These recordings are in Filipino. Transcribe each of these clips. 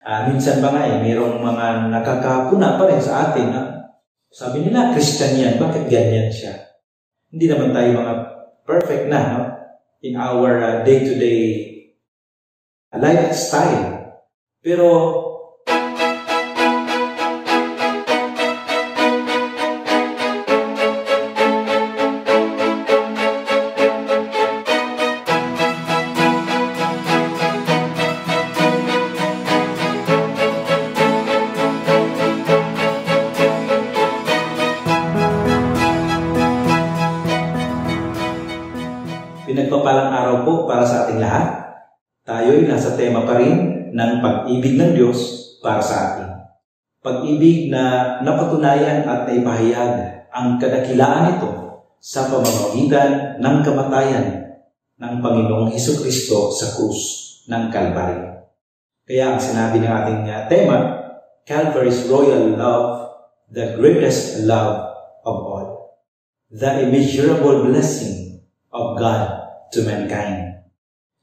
Minsan ba nga mayroong mga nakakapuna pa rin sa atin na sabi nila, Christian yan, bakit ganyan siya? Hindi naman tayo mga perfect na, no? In our day-to-day lifestyle. Pero pinagpapalang araw po para sa ating lahat. Tayo'y nasa tema pa rin ng pag-ibig ng Diyos para sa atin. Pag-ibig na napatunayan at naipahayag ang kadakilaan nito sa pamamagitan ng kamatayan ng Panginoong Hesukristo sa krus ng Kalbaryo. Kaya ang sinabi ng ating tema, Calvary's Royal Love, the greatest love of all. The immeasurable blessing of God to mankind.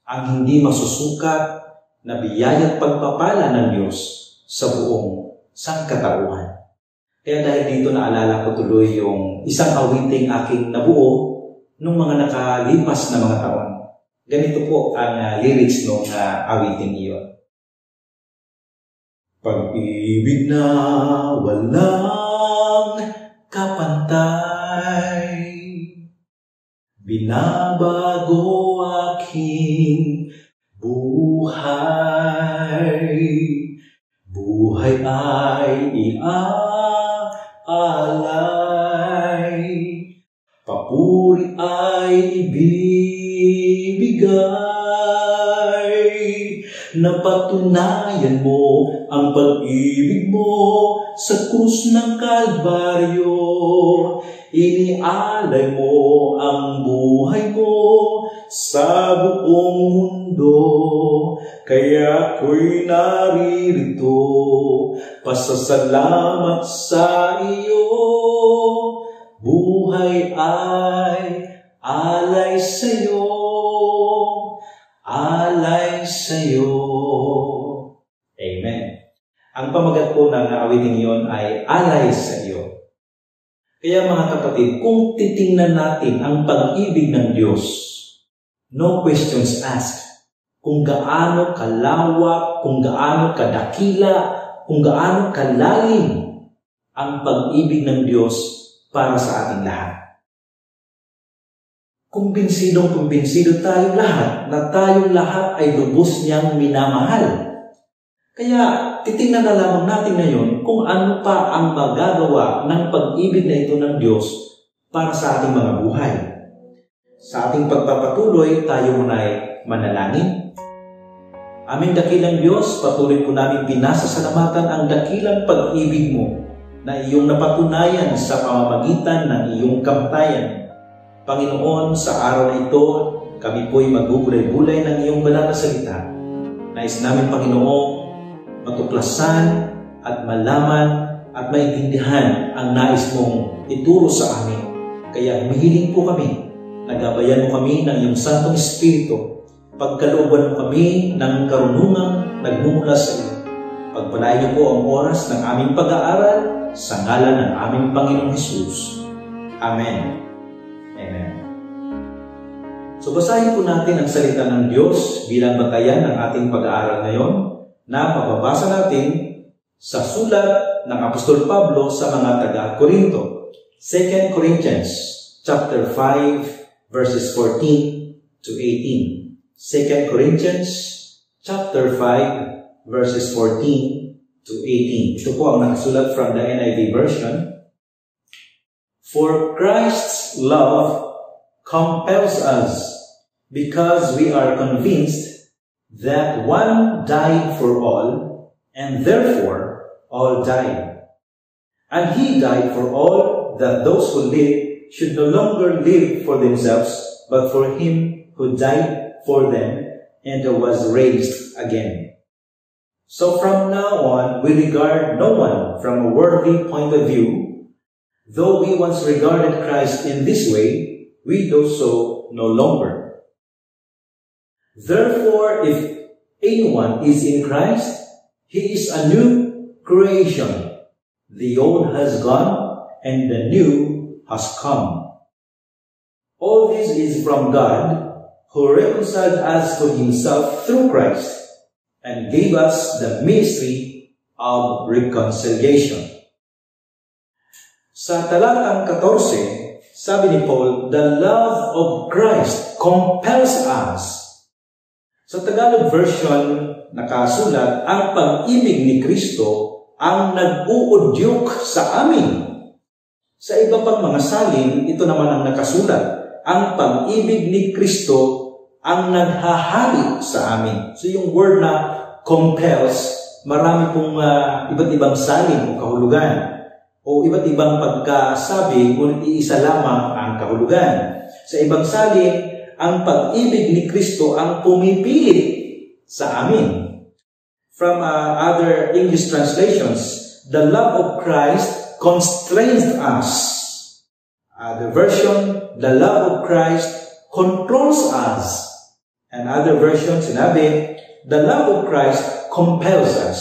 Ang hindi masusukat na biyaya at pagpapala ng Diyos sa buong sangkatauhan. Kaya dahil dito naalala ko tuloy yung isang awiting aking nabuo nung mga nakalipas na mga taon. Ganito po ang lyrics ng awiting iyon. Pag-ibig na walang kapantay, binabago aking buhay. Buhay ay iaalay, papuri ay ibibigay. Napatunayan mo ang pag-ibig mo sa krus ng Kalbaryo. Inialay mo ang buhay mo sa buong mundo. Kaya ako'y naririto, pasasalamat sa iyo. Buhay ay alay sa iyo, alay sa iyo. Amen. Ang pamagat po ng awiting iyon ay alay sa iyo. Kaya mga kapatid, kung titingnan natin ang pag-ibig ng Diyos, no questions asked, kung gaano kalawak, kung gaano kadakila, kung gaano kalalim ang pag-ibig ng Diyos para sa ating lahat. Kumbinsidong-kumbinsido tayong lahat na tayong lahat ay lubos niyang minamahal. Kaya titingnan na lamang natin ngayon kung ano pa ang magagawa ng pag-ibig na ito ng Diyos para sa ating mga buhay. Sa ating pagpapatuloy, tayo muna'y manalangin. Aming dakilang Diyos, patuloy po namin pinasasalamatan ang dakilang pag-ibig mo na iyong napatunayan sa pamamagitan ng iyong kamatayan. Panginoon, sa araw na ito, kami po'y magbubulay-bulay ng iyong banal na salita. Nais namin, Panginoon, matuklasan at malaman at maintindihan ang nais mong ituro sa amin. Kaya humihiling po kami, nagabayan mo kami ng iyong Santong Espiritu, pagkalooban mo kami ng karunungang nagmumula sa iyo. Pagpalain niyo po ang oras ng aming pag-aaral sa ngalan ng aming Panginoong Hesus. Amen. Amen. So basahin po natin ang salita ng Diyos bilang batayan ng ating pag-aaral ngayon na mababasa natin sa sulat ng Apostol Pablo sa mga taga-Korinto. 2 Corinthians chapter 5 verses 14 to 18. 2 Corinthians chapter 5 verses 14 to 18. Ito po ang nakasulat from the NIV version. For Christ's love compels us because we are convinced that one died for all, and therefore all died. And he died for all, that those who live should no longer live for themselves, but for him who died for them and was raised again. So from now on, we regard no one from a worldly point of view. Though we once regarded Christ in this way, we do so no longer. Therefore, if anyone is in Christ, He is a new creation. The old has gone and the new has come. All this is from God, who reconciled us to himself through Christ and gave us the ministry of reconciliation. Sa talatang 14, sabi ni Paul, the love of Christ compels us. Sa Tagalog version, nakasulat, ang pag-ibig ni Kristo ang nag-uudyok sa amin. Sa iba pang mga salin, ito naman ang nakasulat, ang pag-ibig ni Kristo ang naghahari sa amin. So yung word na compels, marami pong iba't ibang salin o kahulugan o iba't ibang pagkasabi, ngunit iisa lamang ang kahulugan. Sa ibang salin, ang pag-ibig ni Kristo ang pumipilit sa amin. From other English translations, the love of Christ constrains us. The version, the love of Christ controls us. And other versions, sinabi, the love of Christ compels us.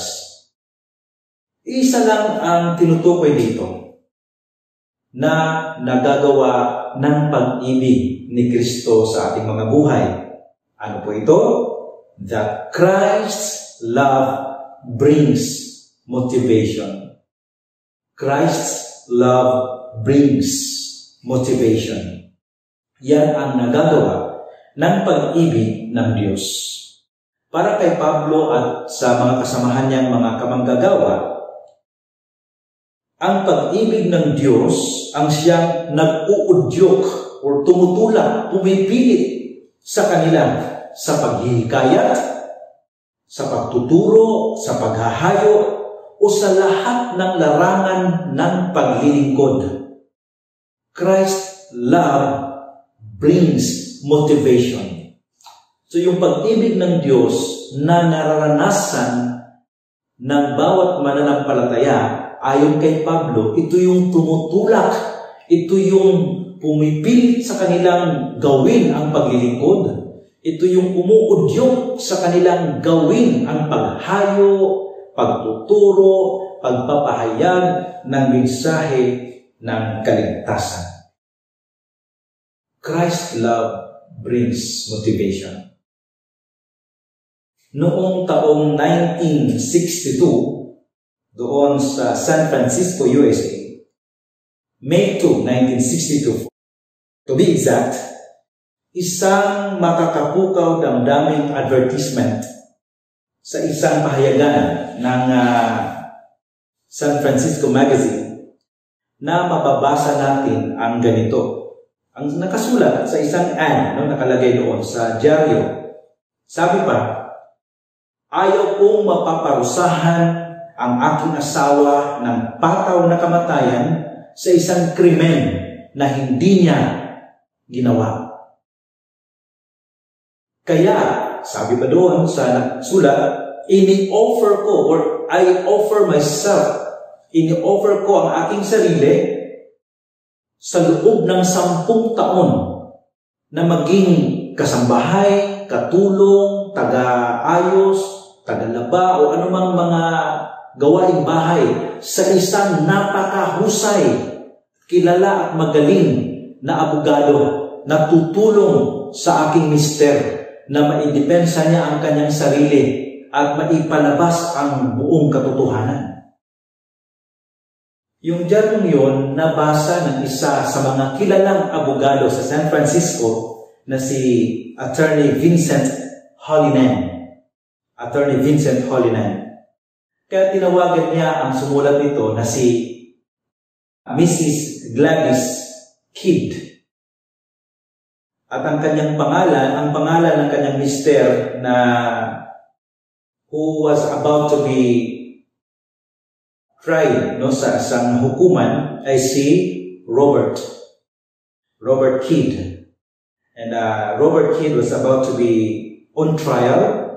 Isa lang ang tinutukoy dito na nagagawa ng pag-ibig ni Kristo sa ating mga buhay. Ano po ito? That Christ's love brings motivation. Christ's love brings motivation. Yan ang nagagawa ng pag-ibig ng Diyos. Para kay Pablo at sa mga kasamahan niyang mga kamanggagawa, ang pag-ibig ng Diyos ang siyang nag-uudyok o tumutulak, pumipilit sa kanila sa paghihikayat, sa pagtuturo, sa paghahayo, o sa lahat ng larangan ng paglilingkod. Christ's love brings motivation. So yung pag-ibig ng Diyos na nararanasan ng bawat mananampalataya, ayon kay Pablo, ito yung tumutulak, ito yung pumipilit sa kanilang gawin ang paglilingkod. Ito yung umuudyok sa kanilang gawin ang paghayo, pagtuturo, pagpapahayag ng mensahe ng kaligtasan. Christ's love brings motivation. Noong taong 1962, doon sa San Francisco, USA, May 2, 1962, to be exact, isang makakapukaw damdaming advertisement sa isang pahayagan ng San Francisco Magazine na mababasa natin ang ganito. Ang nakasulat sa isang ad, nakalagay doon sa dyaryo, sabi pa, ayaw kong mapaparusahan ang aking asawa ng pataw na kamatayan sa isang krimen na hindi niya ginawa. Kaya, sabi pa doon sa sulat, ini-offer ko, or I offer myself, ini-offer ko ang aking sarili sa loob ng 10 taon na maging kasambahay, katulong, taga-ayos, taga-laba, o anumang mga gawaing bahay sa isang napakahusay, kilala at magaling na abogado na tutulong sa aking mister na maidepensa niya ang kanyang sarili at maipalabas ang buong katotohanan. Yung dyarong yun, nabasa ng isa sa mga kilalang abogado sa San Francisco na si Attorney Vincent Hallinan. Attorney Vincent Hallinan. Kaya tinawagan niya ang sumulat nito na si Mrs. Gladys Kidd. At ang kanyang pangalan, ang pangalan ng kanyang mister na who was about to be tried sa isang hukuman ay si Robert Kidd. And Robert Kidd was about to be on trial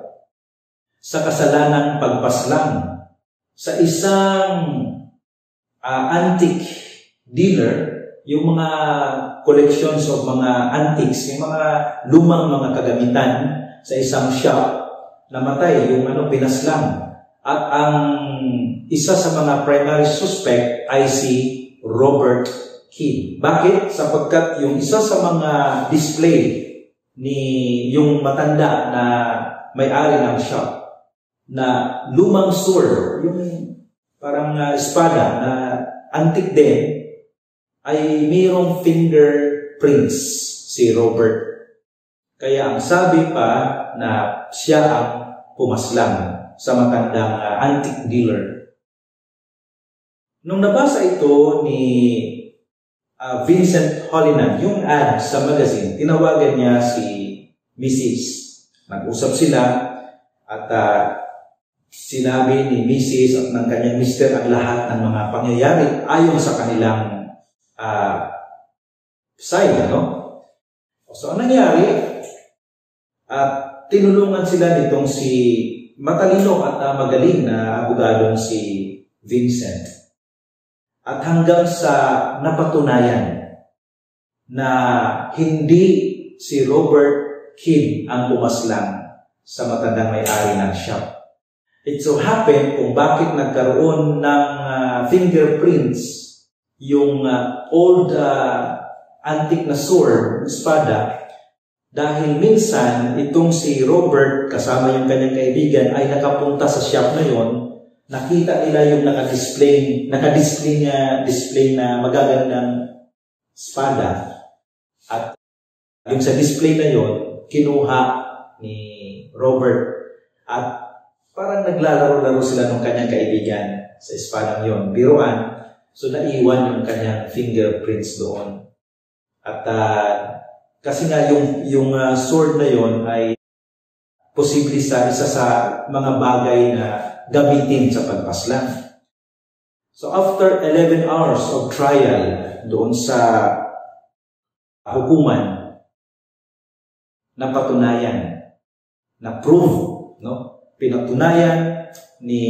sa kasalanang pagpaslang sa isang antique dealer, yung mga collections of mga antiques, yung mga lumang mga kagamitan sa isang shop, namatay yung pinaslang. At ang isa sa mga primary suspect ay si Robert Kidd. Bakit? Sapagkat yung isa sa mga display ni yung matanda na may-ari ng shop na lumang sword, yung parang espada na antique din, ay mayroong fingerprints si Robert. Kaya ang sabi pa na siya ang pumaslang sa matandang antique dealer. Nung nabasa ito ni Vincent Hollinan, yung ad sa magazine, tinawagan niya si Mrs. Nag-usap sila at sinabi ni Mrs. at ng kanyang Mr. ang lahat ng mga pangyayari ayon sa kanilang side, So, ang nangyari, tinulungan sila nitong si matalino at magaling na abogadong si Vincent. At hanggang sa napatunayan na hindi si Robert Kidd ang pumaslang sa matandang may-ari ng shop. It so happened kung bakit nagkaroon ng fingerprints yung old antique na sword, espada, dahil minsan, itong si Robert, kasama yung kanyang kaibigan, ay nakapunta sa shop na yon, nakita nila yung naka-display na magagandang espada. At yung sa display na yon, kinuha ni Robert. At parang naglalaro-laro sila ng kanyang kaibigan sa espadang yon, biruan. So, naiwan yung kanyang fingerprints doon. At kasi nga yung sword na yon ay posible sa isa sa mga bagay na gamitin sa pagpaslang. So after 11 hours of trial doon sa hukuman, napatunayan, na-prove, pinatunayan ni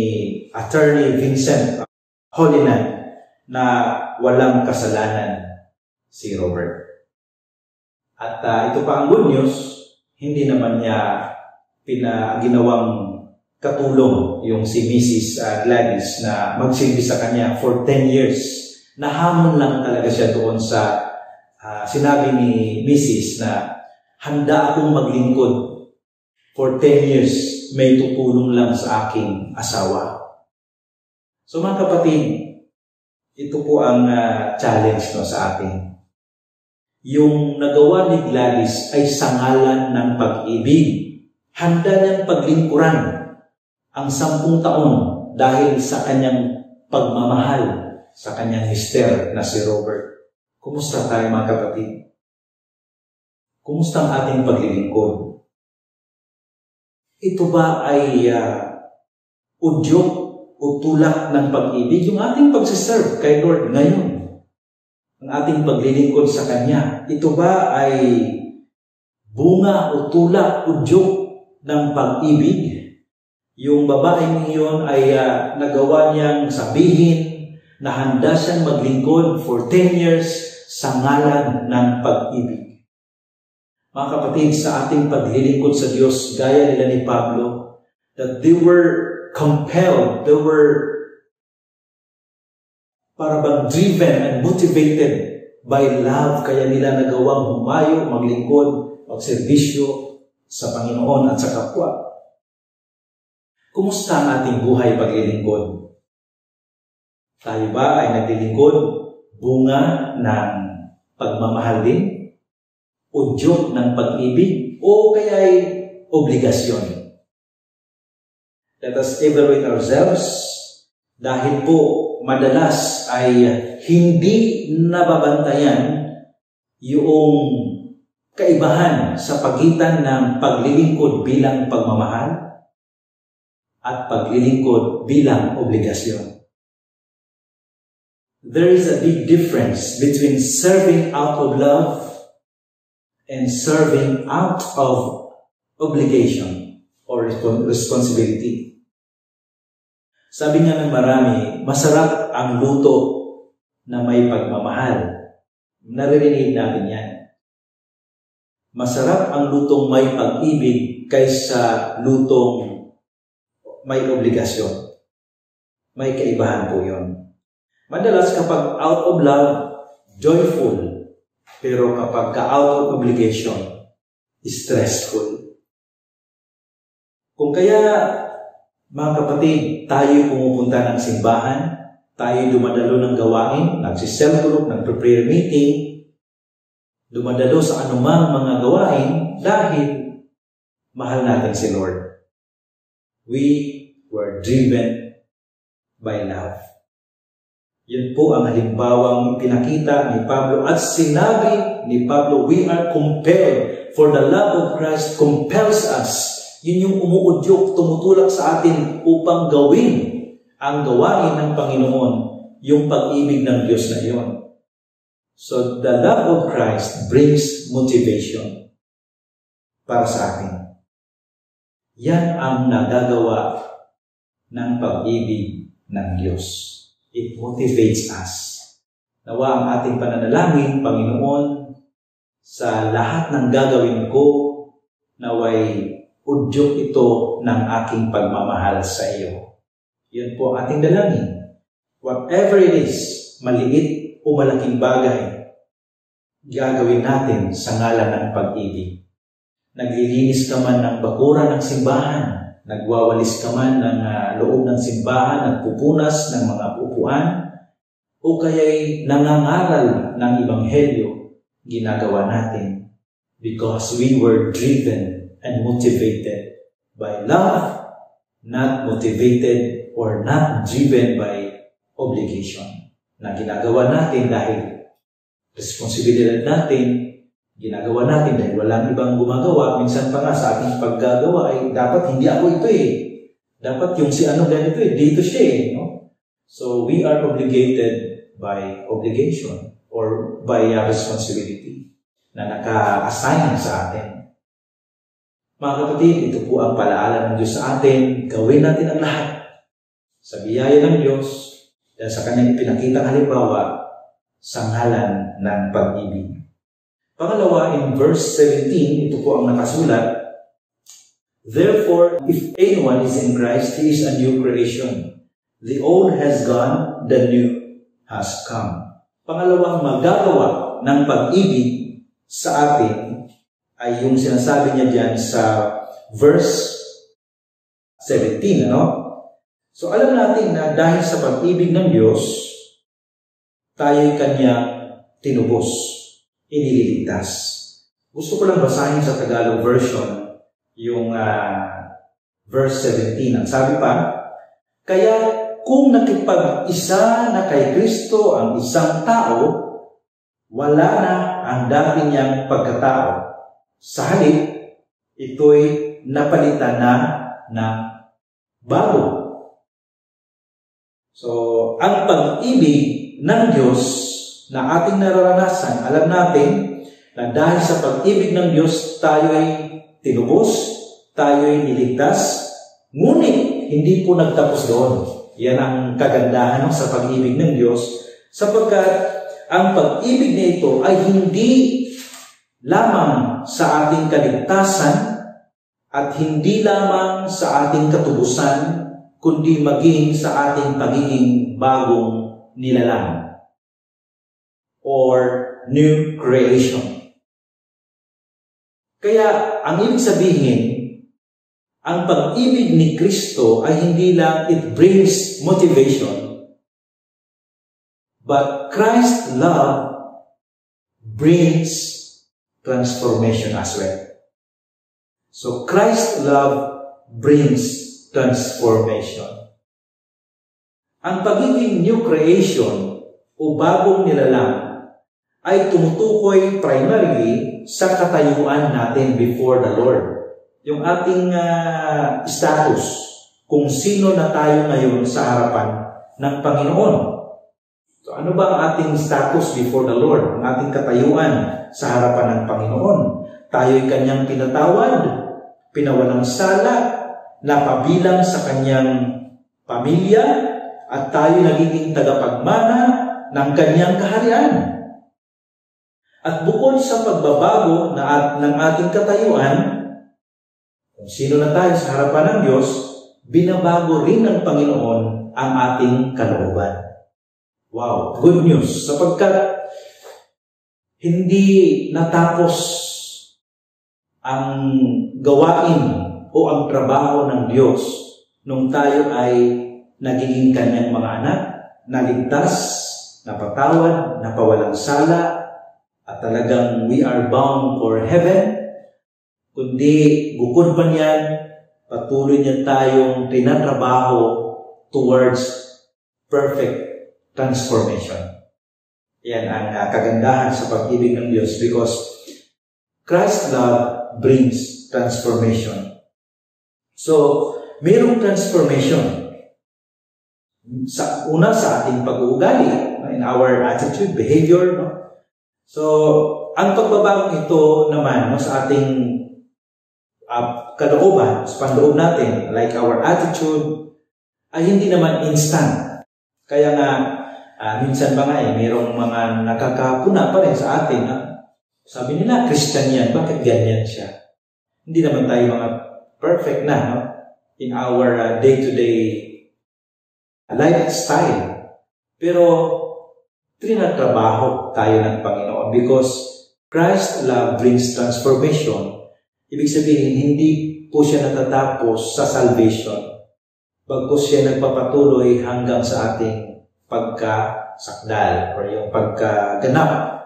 Attorney Vincent Hollinan na walang kasalanan si Robert. At ito pa ang good news, hindi naman niya ginawang katulong yung si Mrs. Gladys na magsilbi sa kanya for 10 years. Nahamon lang talaga siya doon sa sinabi ni Mrs. na handa akong maglingkod for 10 years, may tutulong lang sa aking asawa. So mga kapatid, ito po ang challenge sa atin. Yung nagawa ni Gladys ay sangalan ng pag-ibig. Handa niyang paglingkuran ang 10 taon dahil sa kanyang pagmamahal sa kanyang mister na si Robert. Kumusta tayo mga kapatid? Kumusta ang ating paglilingkod? Ito ba ay udyok o tulak ng pag-ibig? Yung ating pagsiserve kay Lord ngayon, ang ating paglilingkod sa Kanya, ito ba ay bunga o tulak, udyok ng pag-ibig? Yung babaeng iyon ay nagawa niyang sabihin na handa siyang maglingkod for 10 years sa ngalan ng pag-ibig. Mga kapatid, sa ating paglilingkod sa Diyos, gaya nila ni Pablo, that they were compelled, they were para bang driven and motivated by love, kaya nila nagawang humayo, maglingkod, magserbisyo sa Panginoon at sa kapwa. Kumusta ang ating buhay paglilingkod? Tayo ba ay naglilingkod bunga ng pagmamahal din? Udyok ng pag-ibig? O kaya ay obligasyon? Let us evaluate ourselves dahil po madalas ay hindi nababantayan yung kaibahan sa pagitan ng paglilingkod bilang pagmamahal at paglilingkod bilang obligasyon. There is a big difference between serving out of love and serving out of obligation or responsibility. Sabi nga ng marami, masarap ang luto na may pagmamahal. Naririnig natin yan. Masarap ang lutong may pag-ibig kaysa lutong may obligasyon. May kaibahan po yun. Madalas kapag out of love, joyful. Pero kapag out of obligation, stressful. Kung kaya, mga kapatid, tayo pumupunta ng simbahan, tayo dumadalo ng gawain, nagsiself group, nagpe-prayer meeting, dumadalo sa anumang mga gawain dahil mahal natin si Lord. We were driven by love. Yun po ang halimbawang pinakita ni Pablo at sinabi ni Pablo, we are compelled, for the love of Christ compels us. Yun yung umuudyok, tumutulak sa atin upang gawin ang gawain ng Panginoon, yung pag-ibig ng Diyos na iyon. So, the love of Christ brings motivation para sa atin. Yan ang nagagawa ng pag-ibig ng Diyos. It motivates us. Nawa ang ating pananalangin, Panginoon, sa lahat ng gagawin ko, naway udyok ito ng aking pagmamahal sa iyo. Yan po ang ating dalangin. Whatever it is, maliit o malaking bagay, gagawin natin sa ngalan ng pag-ibig. Naglilinis ka man ng bakuran ng simbahan, nagwawalis ka man ng loob ng simbahan, nagpupunas ng mga upuan, o kaya'y nangangaral ng Ebanghelyo, ginagawa natin because we were driven and motivated by love, not motivated or not driven by obligation. Na ginagawa natin dahil responsibilidad natin, ginagawa natin dahil walang ibang gumagawa. Minsan pa nga sa ating paggagawa ay dapat hindi ako ito eh. Dapat yung si ano ganito eh, dito siya eh. No? So we are obligated by obligation or by responsibility na naka-assign sa atin. Mga kapatid, ito po ang palaala ng Diyos sa atin. Gawin natin ang lahat sa biyaya ng Diyos dahil sa kanyang ipinakitang halimbawa sa ngalan ng pag-ibig. Pangalawa, in verse 17, ito po ang nakasulat, therefore, if anyone is in Christ, he is a new creation. The old has gone, the new has come. Pangalawang magagawa ng pag-ibig sa atin ay yung sinasabi niya dyan sa verse 17, ano? So alam natin na dahil sa pag-ibig ng Diyos, tayo'y kanyang tinubos, iniligtas. Gusto ko lang basahin sa Tagalog version yung verse 17. Ang sabi pa, kaya kung nakipag-isa na kay Kristo ang isang tao, wala na ang dati niyang pagkatao. Sa halip, ito'y napalitan na ng bago. So, ang pag-ibig ng Diyos na ating nararanasan, alam natin na dahil sa pag-ibig ng Diyos, tayo'y tinubos, tayo'y niligtas, ngunit hindi po nagtapos doon. Yan ang kagandahan sa pag-ibig ng Diyos, sapagkat ang pag-ibig na ito ay hindi lamang sa ating kaligtasan at hindi lamang sa ating katubusan, kundi maging sa ating pagiging bagong nilalang or new creation. Kaya ang ibig sabihin, ang pag-ibig ni Kristo ay hindi lang it brings motivation, but Christ's love brings transformation as well. So Christ's love brings transformation. Ang pagiging new creation o bagong nilalang ay tumutukoy primarily sa katayuan natin before the Lord. Yung ating status, kung sino na tayo ngayon sa harapan ng Panginoon. So ano ba ang ating status before the Lord? Ang ating katayuan sa harapan ng Panginoon. Tayo'y kanyang pinatawad, pinawalang sala, napabilang sa kanyang pamilya, at tayo nagiging tagapagmana ng kanyang kaharian. At bukod sa pagbabago ng ating katayuan, kung sino na tayo sa harapan ng Diyos, binabago rin ng Panginoon ang ating kalooban. Wow, good news. Sapagkat hindi natapos ang gawain o ang trabaho ng Diyos nung tayo ay nagiging kanyang mga anak, naligtas, napatawad, napawalang sala, at talagang we are bound for heaven. Kundi bukod pa niyan, patuloy niya tayong tinatrabaho towards perfect transformation. Yan ang kagandahan sa pag-ibig ng Diyos because Christ's love brings transformation. So, mayroong transformation. Sa ating pag-uugali, in our attitude, behavior. No? So, ang pagbabagong ito naman sa ating kalooban, sa panloob natin, like our attitude, ay hindi naman instant. Kaya nga, minsan ba nga mayroong mga nakakapuna pa rin sa atin. Sabi nila, Christian yan, bakit ganyan siya? Hindi naman tayo mga perfect na in our day-to-day lifestyle. Pero, trinatrabaho tayo ng Panginoon because Christ's love brings transformation. Ibig sabihin, hindi po siya natatapos sa salvation. Bagkus siya nagpapatuloy hanggang sa ating pagkasakdal or yung pagkaganap.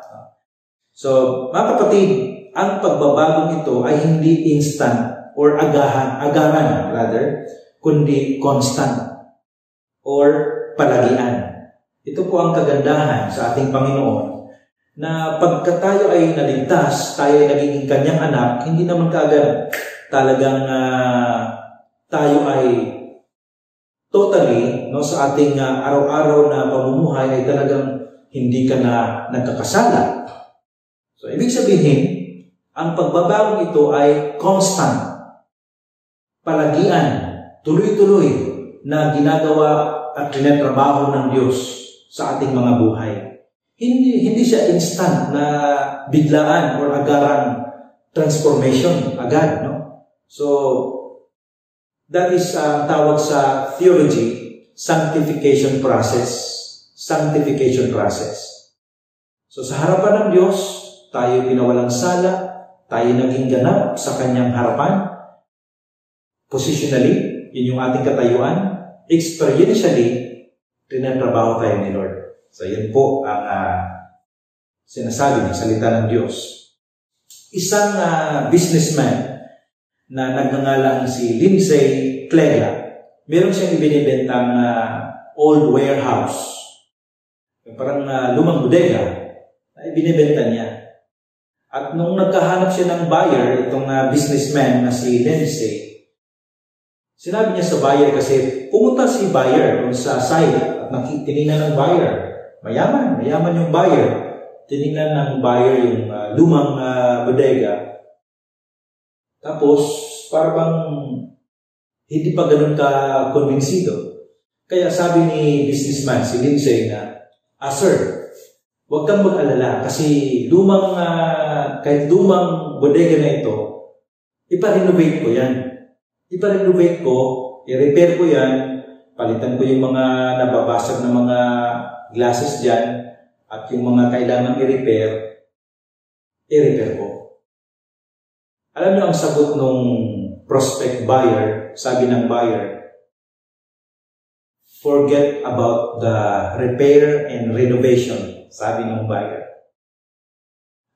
So, mga kapatid, ang pagbabagong ito ay hindi instant or agaran rather, kundi constant or palagian. Ito po ang kagandahan sa ating Panginoon na pagka tayo ay naligtas, tayo ay nagiging kanyang anak, hindi naman kaagad talagang tayo ay totally sa ating araw-araw na pamumuhay ay talagang hindi ka na nagkakasala. So, ibig sabihin, ang pagbabagong ito ay constant, palagian, tuloy-tuloy na ginagawa at tinatrabaho ng Diyos sa ating mga buhay. Hindi siya instant na biglaan or agarang transformation agad. No? So, that is tawag sa theology, sanctification process. Sanctification process. So, sa harapan ng Diyos, tayo pinawalang sala, tayo naging ganap sa kanyang harapan. Positionally, yun yung ating katayuan. Experientially, tinatrabaho tayo ni Lord. So, yan po ang sinasabi ng salita ng Diyos. Isang businessman na nagngangalang si Lindsay Clegg, meron siyang ibinibentang old warehouse. Parang lumang bodega na ibinibenta niya. At nung nagkahanap siya ng buyer, itong businessman na si Lindsay, sinabi niya sa buyer kasi pumunta si buyer doon sa site at tinignan ng buyer. Mayaman yung buyer. Tinignan ng buyer yung lumang bodega. Tapos, parang hindi pa ganun ka-convincido. Kaya sabi ni businessman, si Lindsay na, Sir, huwag kang mag-alala kasi kahit lumang bodega na ito, ipa-renovate ko yan. I-repair ko yan, palitan ko yung mga nababasag na mga glasses dyan, at yung mga kailangan i-repair ko. Alam niyo ang sagot ng prospect buyer, sabi ng buyer, forget about the repair and renovation, sabi ng buyer.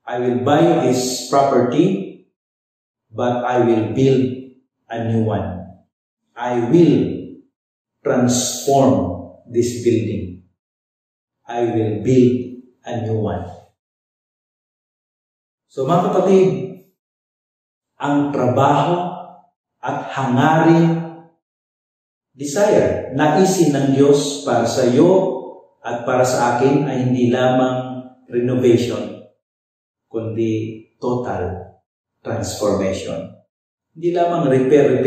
I will buy this property, but I will build a new one. I will transform this building. I will build a new one. So mga kapatid, ang trabaho at hangarin, desire, naisin ng Diyos para sa iyo at para sa akin ay hindi lamang renovation, kundi total transformation. Hindi lamang repair.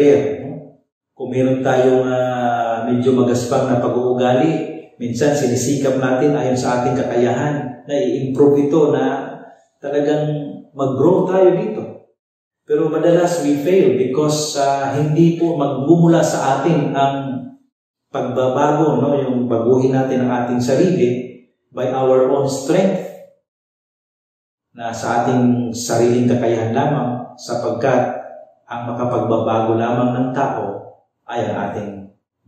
Kung meron tayong medyo magaspang na pag-uugali, minsan sinisikap natin ayon sa ating kakayahan na i-improve ito na talagang mag-grow tayo dito. Pero madalas we fail because hindi po magmumula sa atin ang pagbabago, no? Yung baguhin natin ang ating sarili by our own strength na sa ating sariling kakayahan lamang, sapagkat ang makapagbabago lamang ng tao ay ang ating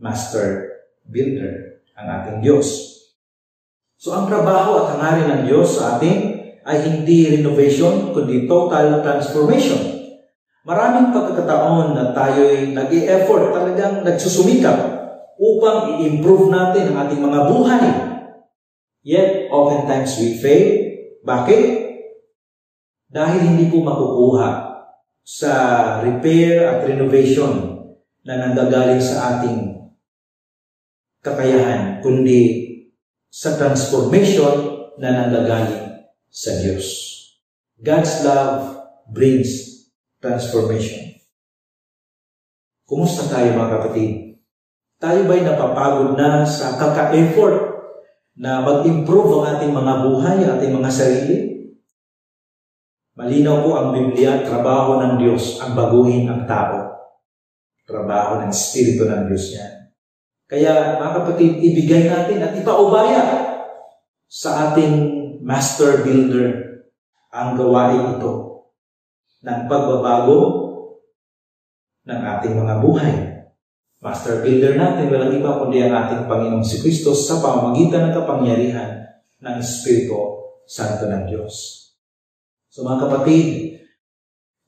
master builder, ang ating Diyos. So ang trabaho at hangarin ng Diyos sa atin ay hindi renovation, kundi total transformation. Maraming pagkakataon na tayo'y nag-i-effort, talagang nagsusumikap upang i-improve natin ang ating mga buhay. Yet, oftentimes we fail. Bakit? Dahil hindi po makukuha sa repair at renovation na nanggagaling sa ating kakayahan, kundi sa transformation na nanggagaling sa Diyos. God's love brings transformation. Kumusta tayo mga kapatid? Tayo ba'y napapagod na sa kaka-effort na mag-improve ang ating mga buhay, ating mga sarili? Malinaw po ang Biblia, trabaho ng Diyos ang baguhin ang tao. Trabaho ng Espiritu ng Diyos yan. Kaya mga kapatid, ibigay natin at ipaubaya sa ating master builder ang gawain ito ng pagbabago ng ating mga buhay. Master builder natin, walang iba kundi ang ating Panginoong si Kristo sa pamamagitan ng kapangyarihan ng Espiritu Santo ng Diyos. So mga kapatid,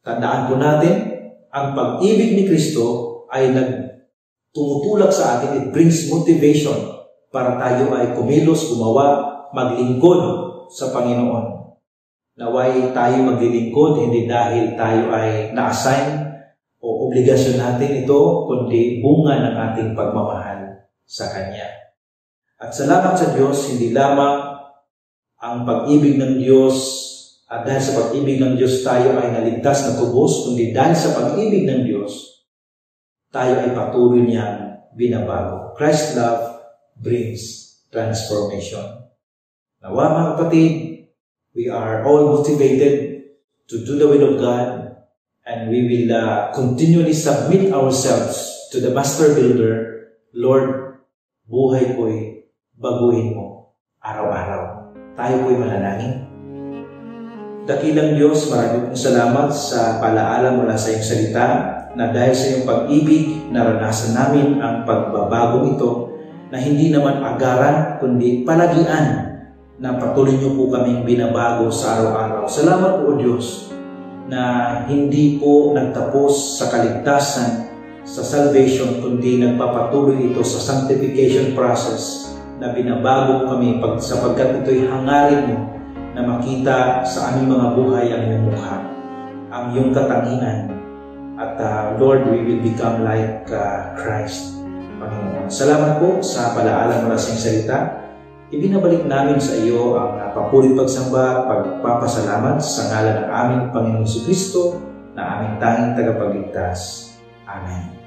tandaan po natin, ang pag-ibig ni Kristo ay tumutulak sa atin. It brings motivation para tayo ay kumilos, gumawa, maglingkod sa Panginoon. Naway tayo maglilingkod hindi dahil tayo ay na-assign o obligasyon natin ito, kundi bunga ng ating pagmamahal sa Kanya. At salamat sa Diyos, hindi lamang ang pag-ibig ng Diyos, at dahil sa pag-ibig ng Diyos tayo ay naligtas na tubos, kundi dahil sa pag-ibig ng Diyos, tayo ay patuloy niyang binabago. Christ's love brings transformation. Nawa mga kapatid, we are all motivated to do the will of God, and we will continually submit ourselves to the Master Builder. Lord, buhay ko'y baguhin mo araw-araw. Tayo ko'y manalangin. Dakilang Diyos, marami pong salamat sa palaala mula sa iyong salita na dahil sa iyong pag-ibig, naranasan namin ang pagbabago ito na hindi naman agaran, kundi palagian na patuloy niyo po kaming binabago sa araw-araw. Salamat po, Diyos, na hindi po nagtapos sa kaligtasan, sa salvation, kundi nagpapatuloy ito sa sanctification process na binabago kami sapagkat ito'y hangarin mo na makita sa aming mga buhay ang iyong mukha, ang iyong katangian. At Lord, we will become like Christ, Panginoon. Salamat po sa palaala mula sa iyong salita. Ibinabalik namin sa iyo ang papurit pagsamba, pagpapasalamat sa ngalan ng aming Panginoon si Kristo na aming tanging tagapagligtas. Amen.